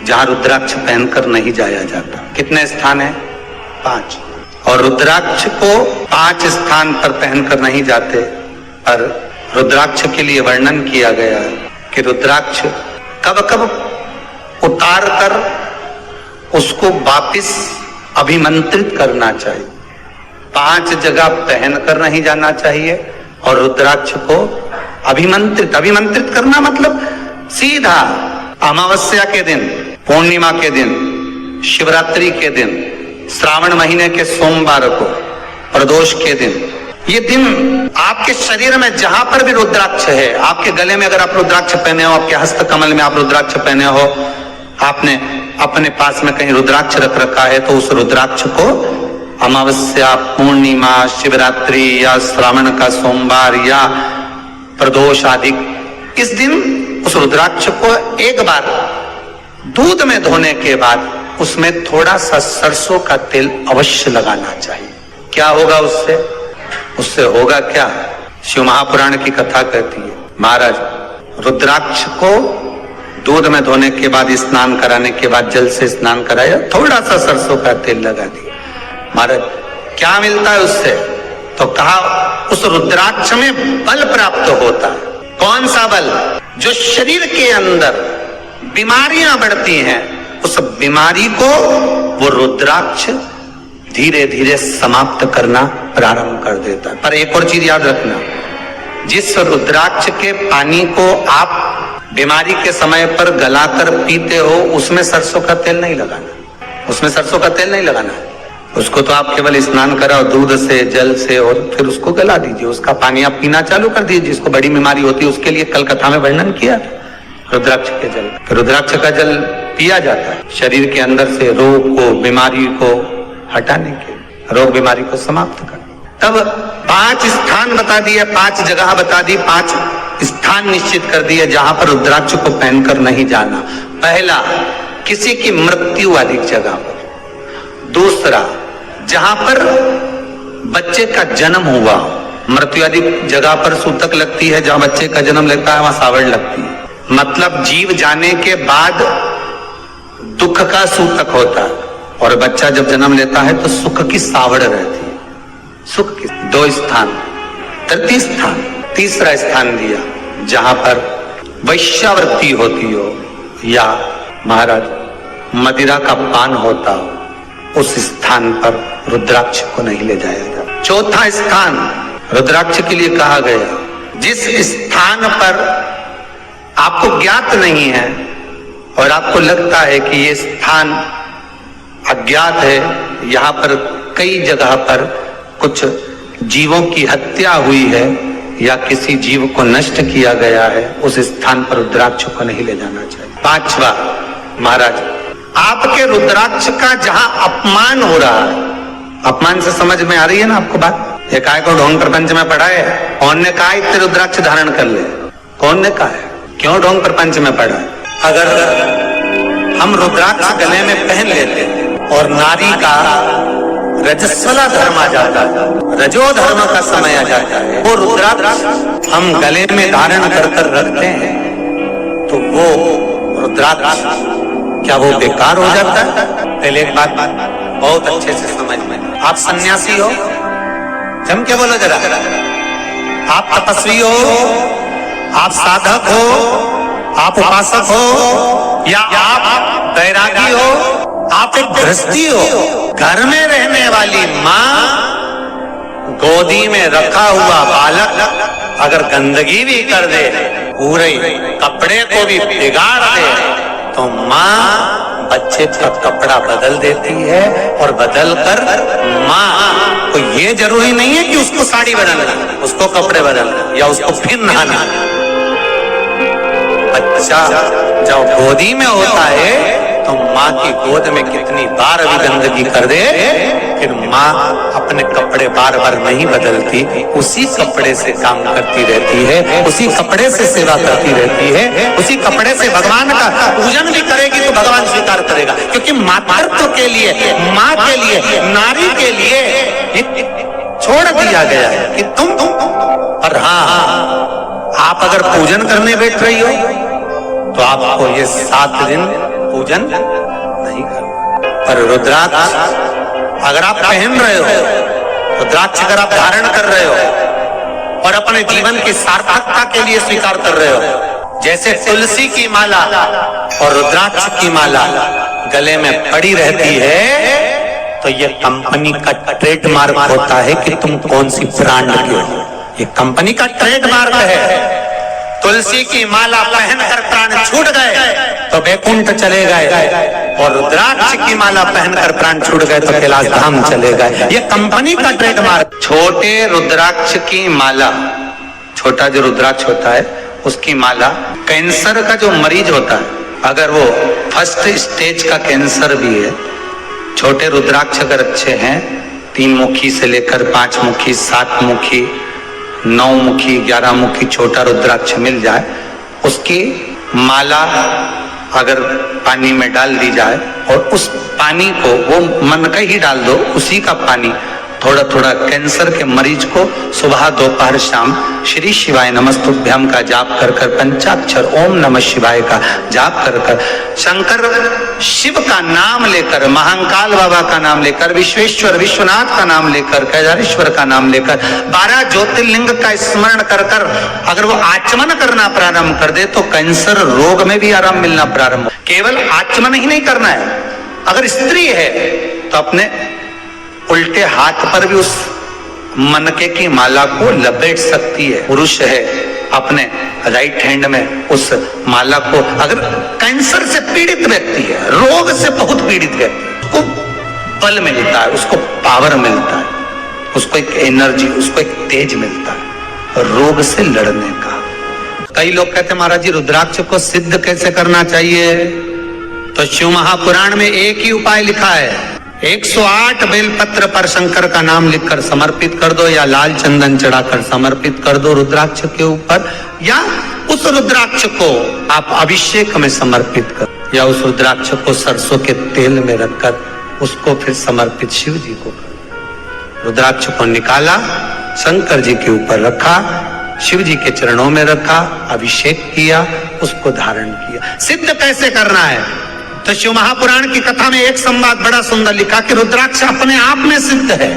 जहां रुद्राक्ष पहनकर नहीं जाया जाता। कितने स्थान है? 5। और रुद्राक्ष को 5 स्थान पर पहनकर नहीं जाते, पर रुद्राक्ष के लिए वर्णन किया गया है कि रुद्राक्ष कब कब उतार कर उसको वापिस अभिमंत्रित करना चाहिए। 5 जगह पहनकर नहीं जाना चाहिए और रुद्राक्ष को अभिमंत्रित करना मतलब सीधा अमावस्या के दिन, पूर्णिमा के दिन, शिवरात्रि के दिन, श्रावण महीने के सोमवार को, प्रदोष के दिन, ये दिन आपके शरीर में जहां पर भी रुद्राक्ष है, आपके गले में अगर आप रुद्राक्ष पहने हो, आपके हस्त कमल में आप रुद्राक्ष पहने हो, आपने अपने पास में कहीं रुद्राक्ष रख रखा है, तो उस रुद्राक्ष को अमावस्या, पूर्णिमा, शिवरात्रि या श्रावण का सोमवार या प्रदोष आदि, इस दिन उस रुद्राक्ष को एक बार दूध में धोने के बाद उसमें थोड़ा सा सरसों का तेल अवश्य लगाना चाहिए। क्या होगा उससे? उससे होगा क्या? शिव महापुराण की कथा कहती है, महाराज रुद्राक्ष को दूध में धोने के बाद, स्नान कराने के बाद जल से स्नान कराया, थोड़ा सा सरसों का तेल लगा दिया। महाराज क्या मिलता है उससे? तो कहा उस रुद्राक्ष में बल प्राप्त होता है। कौन सा बल? जो शरीर के अंदर बीमारियां बढ़ती हैं, उस बीमारी को वो रुद्राक्ष धीरे धीरे समाप्त करना प्रारंभ कर देता है। पर एक और चीज याद रखना, जिस रुद्राक्ष के पानी को आप बीमारी के समय पर गलाकर पीते हो, उसमें सरसों का तेल नहीं लगाना, उसमें सरसों का तेल नहीं लगाना। उसको तो आप केवल स्नान कराओ दूध से, जल से, और फिर उसको गला दीजिए, उसका पानी आप पीना चालू कर दीजिए। जिसको बड़ी बीमारी होती है उसके लिए कल कथा में वर्णन किया रुद्राक्ष के जल। रुद्राक्ष का जल पिया जाता है शरीर के अंदर से रोग को, बीमारी को हटाने के, रोग बीमारी को समाप्त करने। तब 5 स्थान बता दिए, 5 जगह बता दी, 5 स्थान निश्चित कर दिए जहां पर रुद्राक्ष को पहनकर नहीं जाना। पहला, किसी की मृत्यु वाली जगह पर। दूसरा, जहां पर बच्चे का जन्म हुआ, मृत्यु आदि जगह पर सूतक लगती है, जहां बच्चे का जन्म लगता है वहां सावड़ लगती है। मतलब जीव जाने के बाद दुख का सूतक होता है, और बच्चा जब जन्म लेता है तो सुख की सावड़ रहती है। सुख की 2 स्थान। तृतीय स्थान, तीसरा स्थान दिया जहां पर वैश्यावृत्ति होती हो या महाराज मदिरा का पान होता हो, उस स्थान पर रुद्राक्ष को नहीं ले जाया जाता। चौथा स्थान रुद्राक्ष के लिए कहा गया, जिस स्थान पर आपको ज्ञात नहीं है और आपको लगता है कि ये स्थान अज्ञात है, यहाँ पर कई जगह पर कुछ जीवों की हत्या हुई है या किसी जीव को नष्ट किया गया है, उस स्थान पर रुद्राक्ष को नहीं ले जाना चाहिए। 5वां, महाराज आपके रुद्राक्ष का जहां अपमान हो रहा है, अपमान से समझ में आ रही है ना आपको बात? एक आय को ढोंग प्रपंच में पढ़ा है, कौन ने कहा इतने रुद्राक्ष धारण कर ले? कौन ने कहा है? क्यों ढोंग प्रपंच में पढ़ा है? अगर हम रुद्राक्ष गले में पहन लेते और नारी का रजस्वला धर्म आ जाता है, रजो धर्म का समय आ जाता है, वो रुद्राक्ष हम गले में धारण कर रखते हैं, तो वो रुद्राक्ष क्या वो बेकार हो जाता है? पहले एक बात बहुत अच्छे से समझ में, आप सन्यासी हो, जम के बोलो जरा, आप तपस्वी हो, आप साधक हो, आप उपासक हो, या आप बैरागी हो, आप एक गृहस्थी हो, घर में रहने वाली माँ, गोदी में रखा हुआ बालक अगर गंदगी भी कर दे, पूरे कपड़े को भी बिगाड़ दे, तो माँ बच्चे का कपड़ा बदल देती है, और बदल कर माँ को ये जरूरी नहीं है कि उसको साड़ी बदलना, उसको कपड़े बदलना या उसको फिर नहाना। बच्चा जब गोदी में होता है तो माँ की गोद में कितनी बार भी गंदगी कर दे, फिर माँ अपने कपड़े बार बार नहीं बदलती, उसी कपड़े से काम करती रहती है, उसी कपड़े से सेवा करती रहती है, उसी कपड़े से भगवान का पूजन भी करेगी तो भगवान स्वीकार करेगा। क्योंकि मातृत्व के लिए, माँ के लिए, नारी के लिए छोड़ दिया गया है कि तुम और हाँ, आप अगर पूजन करने बैठ रही हो तो आपको ये 7 दिन पूजन नहीं करना। पर रुद्राक्ष अगर आप पहन रहे हो, रुद्राक्ष अगर आप धारण कर रहे हो और अपने जीवन की सार्थकता के लिए स्वीकार कर रहे हो, जैसे तुलसी की माला और रुद्राक्ष की माला गले में पड़ी रहती है, तो ये कंपनी का ट्रेडमार्क होता है कि तुम कौन सी ब्रांड के हो। ये कंपनी का ट्रेडमार्क है। तुलसी की माला पहनकर प्राण छूट गए तो वैकुंठ चले गए, और रुद्राक्ष की माला पहनकर प्राण छूट गए तो कैलाश धाम चले गए। ये कंपनी का ट्रेडमार्क। छोटे रुद्राक्ष की माला, छोटा जो रुद्राक्ष होता है उसकी माला, कैंसर का जो मरीज होता है, अगर वो फर्स्ट स्टेज का कैंसर भी है, छोटे रुद्राक्ष अगर अच्छे हैं, 3 मुखी से लेकर 5 मुखी, 7 मुखी, 9 मुखी, 11 मुखी छोटा रुद्राक्ष मिल जाए, उसकी माला अगर पानी में डाल दी जाए और उस पानी को वो मन का ही डाल दो, उसी का पानी थोड़ा थोड़ा कैंसर के मरीज को सुबह दोपहर शाम श्री शिवाय नमस्तुभ्यम का जाप कर कर, पंचाक्षर ओम नमः शिवाय का जाप कर कर, शंकर शिव का नाम लेकर, महाकाल बाबा का नाम लेकर, विश्वेश्वर विश्वनाथ का नाम लेकर, केदारेश्वर का नाम लेकर, 12 ज्योतिर्लिंग का स्मरण कर कर अगर वो आचमन करना प्रारंभ कर दे तो कैंसर रोग में भी आराम मिलना प्रारंभ हो। केवल आचमन ही नहीं करना है, अगर स्त्री है तो अपने उल्टे हाथ पर भी उस मनके की माला को लपेट सकती है। पुरुष है अपने राइट हैंड में उस माला को, अगर कैंसर से पीड़ित व्यक्ति है, रोग से बहुत पीड़ित व्यक्ति, उसको बल मिलता है, उसको पावर मिलता है, उसको एक एनर्जी, उसको एक तेज मिलता है रोग से लड़ने का। कई लोग कहते हैं महाराज जी रुद्राक्ष को सिद्ध कैसे करना चाहिए? तो शिव महापुराण में एक ही उपाय लिखा है, 108 बेलपत्र पर शंकर का नाम लिखकर समर्पित कर दो, या लाल चंदन चढ़ाकर समर्पित कर दो रुद्राक्ष के ऊपर, या उस रुद्राक्ष को आप अभिषेक में समर्पित कर, या उस रुद्राक्ष को सरसों के तेल में रखकर उसको फिर समर्पित शिव जी को कर। रुद्राक्ष को निकाला, शंकर जी के ऊपर रखा, शिव जी के चरणों में रखा, अभिषेक किया, उसको धारण किया। सिद्ध कैसे करना है? तो शिव महापुराण की कथा में एक संवाद बड़ा सुंदर लिखा कि रुद्राक्ष अपने आप में सिद्ध है।